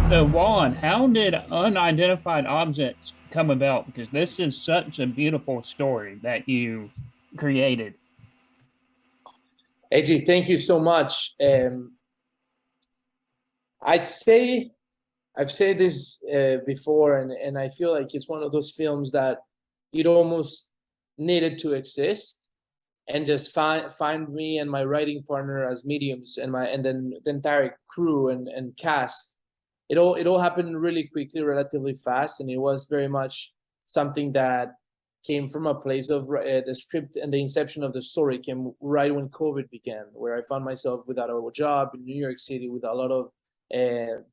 So, Juan, how did unidentified objects come about? Because this is such a beautiful story that you created. AJ, thank you so much. I'd say I've said this before, and I feel like it's one of those films that it almost needed to exist, and just find me and my writing partner as mediums, and then the entire crew and cast. It all happened really quickly, relatively fast, and it was very much something that came from a place of the script, and the inception of the story came right when COVID began, where I found myself without a job in New York City with a lot of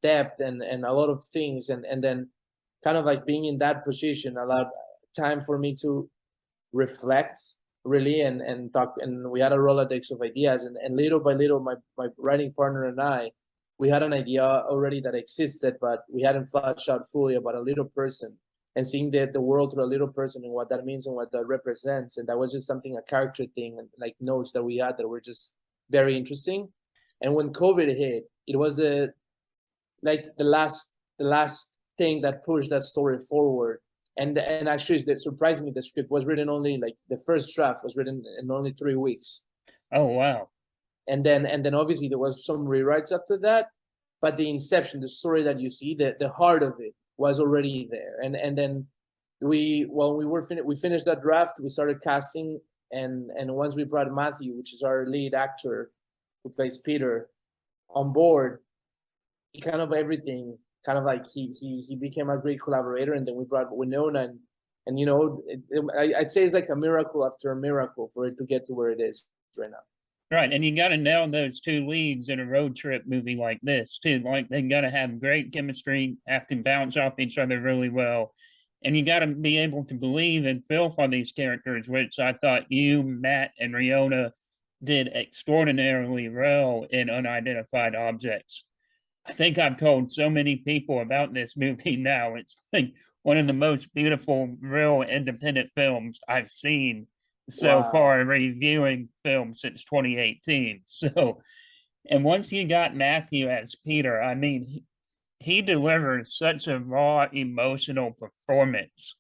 debt and a lot of things, and then kind of like being in that position allowed time for me to reflect really and talk, and we had a rolodex of ideas, and little by little my writing partner and I, we had an idea already that existed, but we hadn't fleshed out fully about a little person, and seeing the world through a little person and what that means and what that represents. And that was just something, a character thing, and like notes that we had that were just very interesting. And when COVID hit, it was the last thing that pushed that story forward. And actually, surprisingly, the script was written only, like, the first draft was written in only 3 weeks. Oh, wow. And then obviously there was some rewrites after that, but the inception, the story that you see, the heart of it was already there. And then we finished that draft, we started casting, and once we brought Matthew, which is our lead actor who plays Peter, on board, kind of everything, kind of like he became a great collaborator. And then we brought Winona, and I'd say it's like a miracle after a miracle for it to get to where it is right now. Right. And you got to nail those two leads in a road trip movie like this, too. Like, they got to have great chemistry, have to bounce off each other really well. And you got to be able to believe and feel for these characters, which I thought you, Matt, and Riona did extraordinarily well in Unidentified Objects. I think I've told so many people about this movie now. It's like one of the most beautiful, real independent films I've seen so Wow. far in reviewing films since 2018. So, and once you got Matthew as Peter, I mean, he delivered such a raw emotional performance.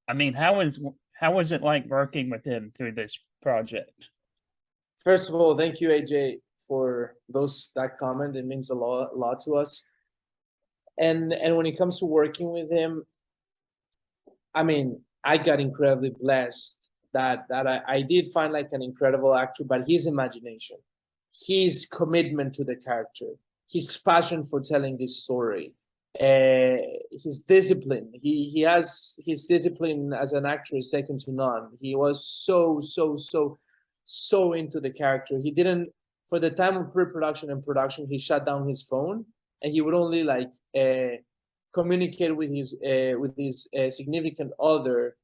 I mean, how was it like working with him through this project? First of all, thank you, AJ, for that comment. It means a lot to us. And when it comes to working with him, I mean, I got incredibly blessed that I did find like an incredible actor, but his imagination, his commitment to the character, his passion for telling this story, his discipline. He has his discipline as an actor is second to none. He was so into the character. He didn't, for the time of pre-production and production, he shut down his phone, and he would only like communicate with his significant other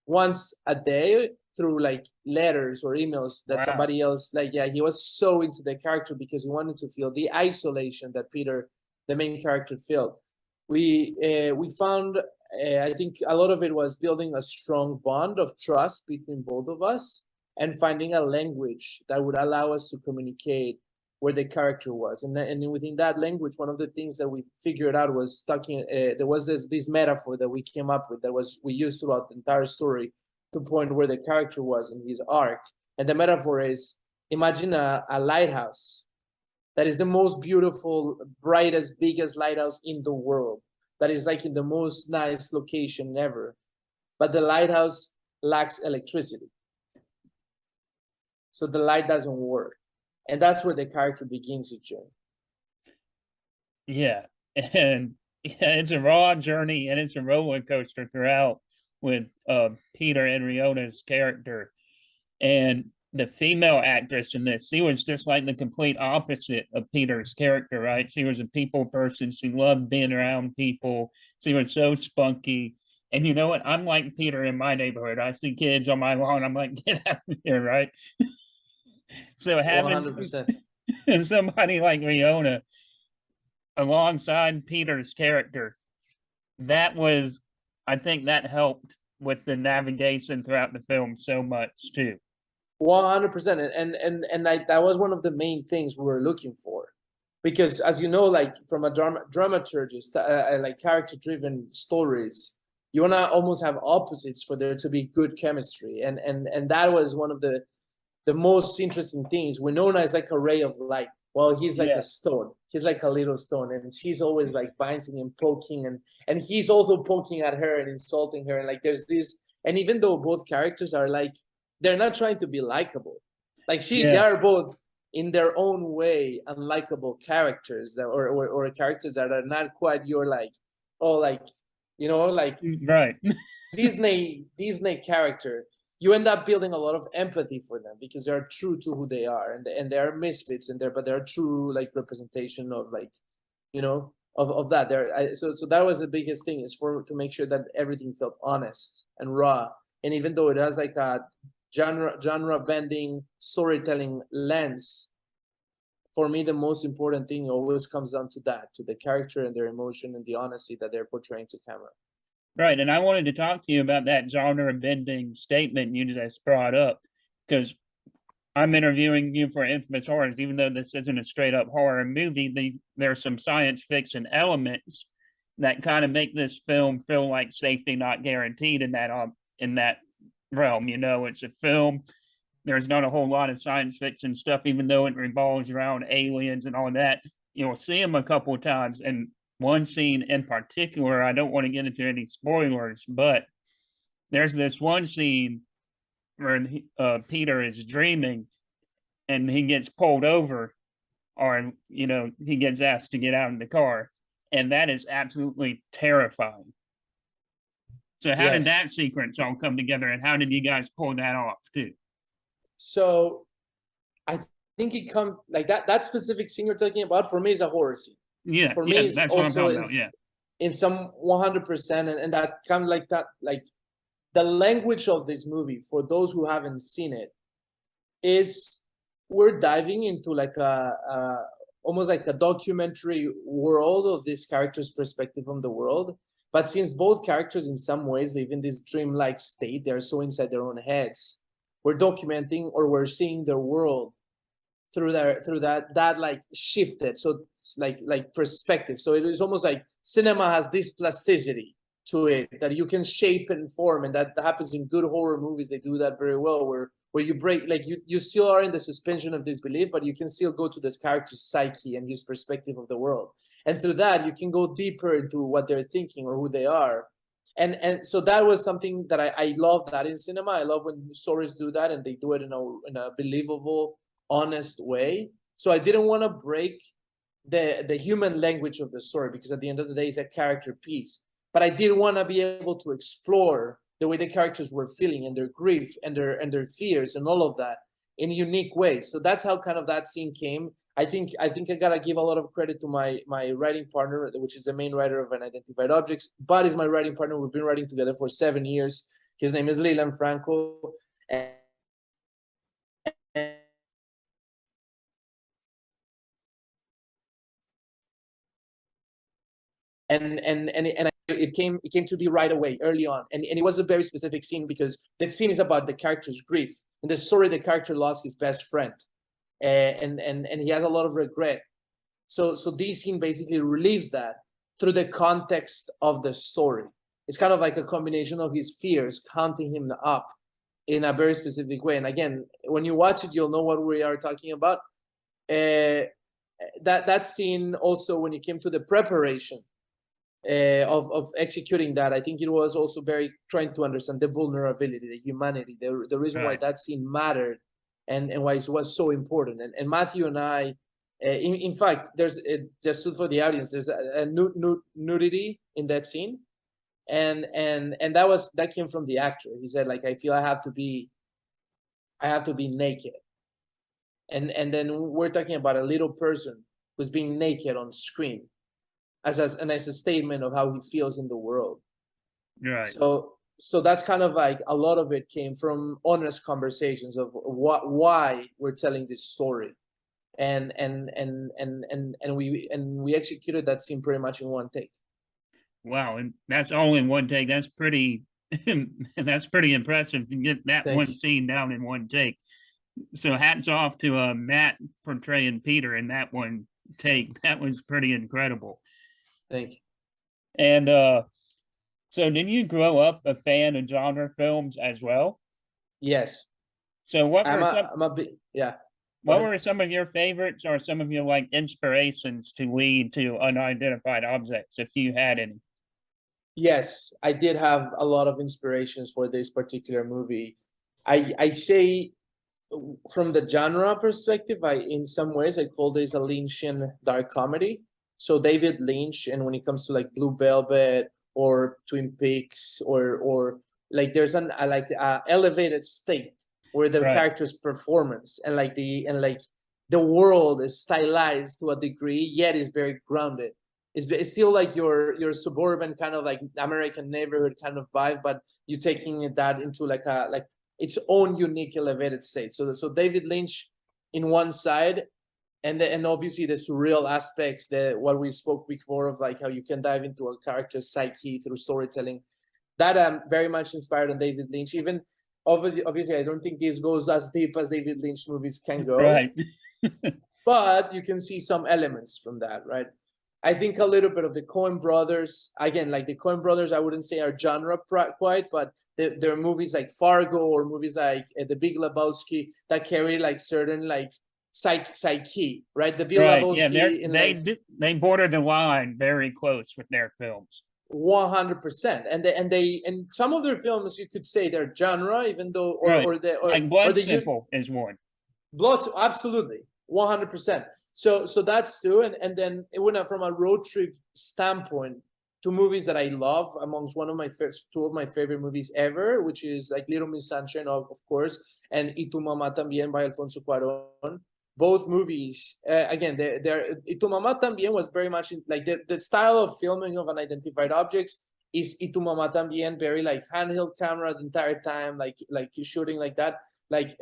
once a day through like letters or emails that Wow. somebody else, like, yeah, he was so into the character because he wanted to feel the isolation that Peter, the main character, felt. We found, I think a lot of it was building a strong bond of trust between both of us, and finding a language that would allow us to communicate where the character was. And within that language, one of the things that we figured out was talking. There was this metaphor that we came up with that was we used throughout the entire story to point where the character was in his arc. And the metaphor is, imagine a lighthouse that is the most beautiful, brightest, biggest lighthouse in the world, that is like in the most nice location ever, but the lighthouse lacks electricity, so the light doesn't work. And that's where the character begins his journey. Yeah. And yeah, it's a raw journey and it's a roller coaster throughout with Peter and Riona's character. And the female actress in this, she was just like the complete opposite of Peter's character, right? She was a people person. She loved being around people. She was so spunky. And you know what? I'm like Peter in my neighborhood. I see kids on my lawn. I'm like, get out of here, right? So having 100%. somebody like Riona alongside Peter's character, that was, I think that helped with the navigation throughout the film so much too. 100%. And that was one of the main things we were looking for. because as you know, like from a dramaturgist, like character-driven stories, you want to almost have opposites for there to be good chemistry, and that was one of the most interesting things. Winona is like a ray of light. Well, he's like a stone. He's like a little stone, and she's always like bouncing and poking, and he's also poking at her and insulting her, and like there's this. And even though both characters are like, they're not trying to be likable, like they are both in their own way unlikable characters that, or characters that are not quite your like, oh, like, you know, like right. Disney character. You end up building a lot of empathy for them because they're true to who they are, and they are misfits in there, but they're true like representation of like, you know, of that. So that was the biggest thing, is to make sure that everything felt honest and raw. And even though it has like a genre bending storytelling lens, for me the most important thing always comes down to that, to the character and their emotion and the honesty that they're portraying to camera. Right, and I wanted to talk to you about that genre bending statement you just brought up, because I'm interviewing you for Infamous Horrors, even though this isn't a straight up horror movie. There's some science fiction elements that kind of make this film feel like safety not guaranteed in that realm. You know, it's a film. There's not a whole lot of science fiction stuff, even though it revolves around aliens and all that. You'll see them a couple of times, and one scene in particular, I don't want to get into any spoilers, but there's this one scene where Peter is dreaming and he gets pulled over, or, you know, he gets asked to get out of the car. And that is absolutely terrifying. So how did that sequence all come together, and how did you guys pull that off too? So I think it comes like that specific scene you're talking about, for me, is a horror scene. Yeah, for me, that's what I'm talking about. Yeah, in some 100%, and that kind of like that, like the language of this movie, for those who haven't seen it, is we're diving into like almost like a documentary world of this character's perspective on the world. But since both characters in some ways live in this dreamlike state, they're so inside their own heads, we're documenting, or we're seeing their world through that like shifted, so like perspective. So it is almost like cinema has this plasticity to it that you can shape and form, and that happens in good horror movies. They do that very well, where you break, like you still are in the suspension of disbelief, but you can still go to this character's psyche and his perspective of the world, and through that you can go deeper into what they're thinking or who they are. And so that was something that I love that in cinema. I love when stories do that, and they do it in a believable, honest way. So I didn't want to break the human language of the story, because at the end of the day, it's a character piece. But I did want to be able to explore the way the characters were feeling, and their grief and their fears and all of that in unique ways. So that's how kind of that scene came. I think I gotta give a lot of credit to my writing partner, which is the main writer of Unidentified Objects, but is my writing partner. We've been writing together for 7 years. His name is Leland Franco. And it came to be right away, early on, and it was a very specific scene, because that scene is about the character's grief. In the story, the character lost his best friend, and he has a lot of regret. So this scene basically relieves that through the context of the story. It's kind of like a combination of his fears counting him up in a very specific way. And again, when you watch it, you'll know what we are talking about. That scene also, when it came to the preparation of executing that, I think it was also very trying to understand the vulnerability, the humanity, the reason why that scene mattered, and why it was so important. And Matthew and I, in fact, there's just for the audience, there's a nudity in that scene, and that came from the actor. He said, like, I feel I have to be naked, and then we're talking about a little person who's being naked on screen, as a statement of how he feels in the world. Right. So that's kind of like a lot of it came from honest conversations of why we're telling this story, and we executed that scene pretty much in one take. Wow, and that's all in one take. That's pretty that's pretty impressive to get that one scene down in one take. So hats off to Matt portraying Peter in that one. take. That was pretty incredible. Thank you. And so did you grow up a fan of genre films as well? Yes, So I'm a bit, yeah. Go what ahead. were some of your favorites or some of your like inspirations to lead to unidentified objects, if you had any? Yes, I did have a lot of inspirations for this particular movie. I say from the genre perspective, I in some ways I call this a Lynchian dark comedy. So David Lynch, and when it comes to like Blue Velvet or Twin Peaks, or like there's an like elevated state where the Right, character's performance and like the world is stylized to a degree, yet is very grounded. It's still like your suburban kind of like American neighborhood kind of vibe, but you're taking that into like a like its own unique elevated state. So David Lynch in one side, and obviously the surreal aspects, that what we spoke before of like how you can dive into a character's psyche through storytelling. That very much inspired on David Lynch. Even obviously, I don't think this goes as deep as David Lynch movies can go, right. but you can see some elements from that, right? I think a little bit of the Coen brothers, again, like the Coen brothers, I wouldn't say are genre quite, but there are movies like Fargo or movies like The Big Lebowski that carry like certain like psyche, right? The Big Right. Yeah, Lebowski in like they border the line very close with their films. 100%, and some of their films you could say they're genre, even though Right. or the Like or Blood the Simple is one. Blood, absolutely, 100%. So that's two, and then it went from a road trip standpoint to movies that I love. Amongst one of my first two of my favorite movies ever, which is like Little Miss Sunshine, of course, and Y Tu Mamá También by Alfonso Cuarón. Both movies, again, they're Y Tu Mamá También was very much like the style of filming of unidentified objects is Y Tu Mamá También, very like handheld camera the entire time, like you're shooting like that, like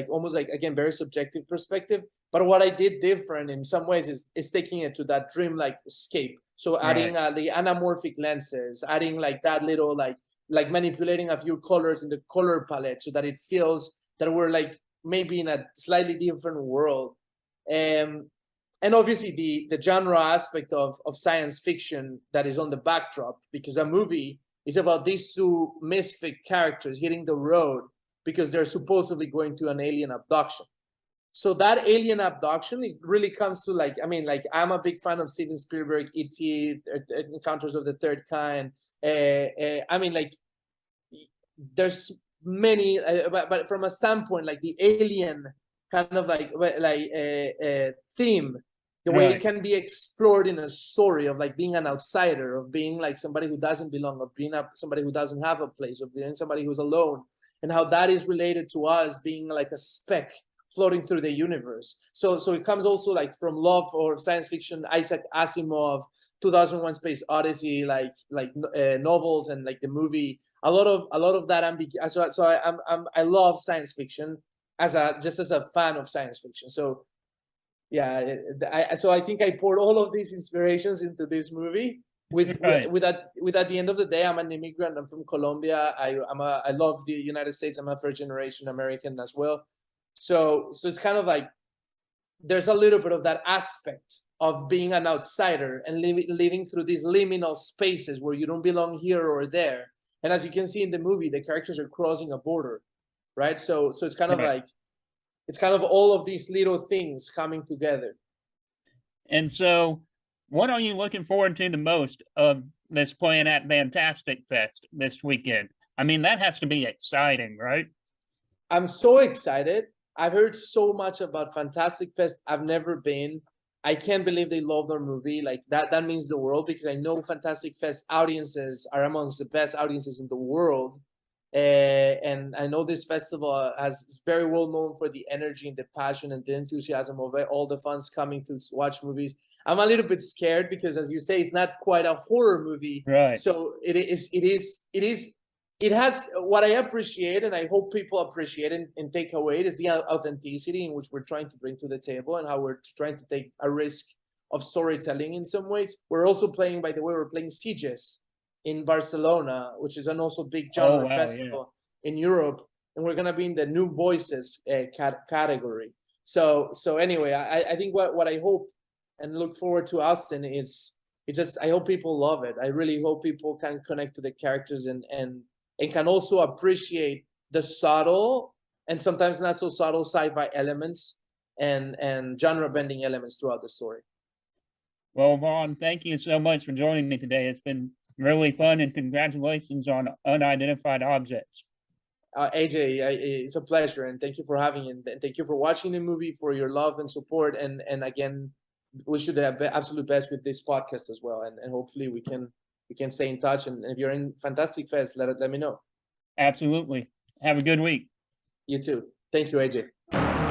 almost like, again, very subjective perspective. But what I did different in some ways is taking it to that dreamlike escape. So adding Right. the anamorphic lenses, adding like that little like manipulating a few colors in the color palette so that it feels that we're like maybe in a slightly different world. And obviously the genre aspect of science fiction that is on the backdrop, because a movie is about these two misfit characters hitting the road because they're supposedly going to an alien abduction. So that alien abduction, it really comes to like, I mean, like I'm a big fan of Steven Spielberg, E.T., Encounters of the Third Kind. I mean, like there's many, but from a standpoint, like the alien kind of like theme, the way it Right. can be explored in a story of like being an outsider, of being like somebody who doesn't belong, of being somebody who doesn't have a place, of being somebody who's alone, and how that is related to us being like a speck floating through the universe. So it comes also like from love or science fiction, Isaac Asimov, 2001 Space Odyssey, like novels, and like the movie. A lot of that so I love science fiction as a fan of science fiction. So yeah, so I think I poured all of these inspirations into this movie. Right. With at the end of the day, I'm an immigrant. I'm from Colombia. I love the United States. I'm a first generation American as well. So it's kind of like there's a little bit of that aspect of being an outsider and living through these liminal spaces where you don't belong here or there. And as you can see in the movie, the characters are crossing a border, right? So it's kind of Right. like it's kind of all of these little things coming together. And so what are you looking forward to the most of this playing at Fantastic Fest this weekend? I mean, that has to be exciting, right? I'm so excited. I've heard so much about Fantastic Fest. I've never been. I can't believe they love their movie. Like that means the world, because I know Fantastic Fest audiences are amongst the best audiences in the world. And I know this festival is very well known for the energy and the passion and the enthusiasm of it, all the fans coming to watch movies. I'm a little bit scared because, as you say, it's not quite a horror movie. Right. So it has what I appreciate, and I hope people appreciate and take away, is the authenticity in which we're trying to bring to the table, and how we're trying to take a risk of storytelling in some ways. We're also playing, by the way, we're playing Sieges in Barcelona, which is an also big Oh genre wow, yeah. festival in Europe, and we're gonna be in the New Voices category. So anyway, I think what I hope and look forward to Austin. It's just, I hope people love it. I really hope people can connect to the characters and can also appreciate the subtle and sometimes not so subtle sci-fi elements and genre bending elements throughout the story. Well, Vaughn, thank you so much for joining me today. It's been really fun, and congratulations on Unidentified Objects. AJ, it's a pleasure, and thank you for having it. And thank you for watching the movie, for your love and support. And again, wish you the absolute best with this podcast as well. And hopefully we can stay in touch. And if you're in Fantastic Fest, let me know. Absolutely. Have a good week. You too. Thank you, AJ.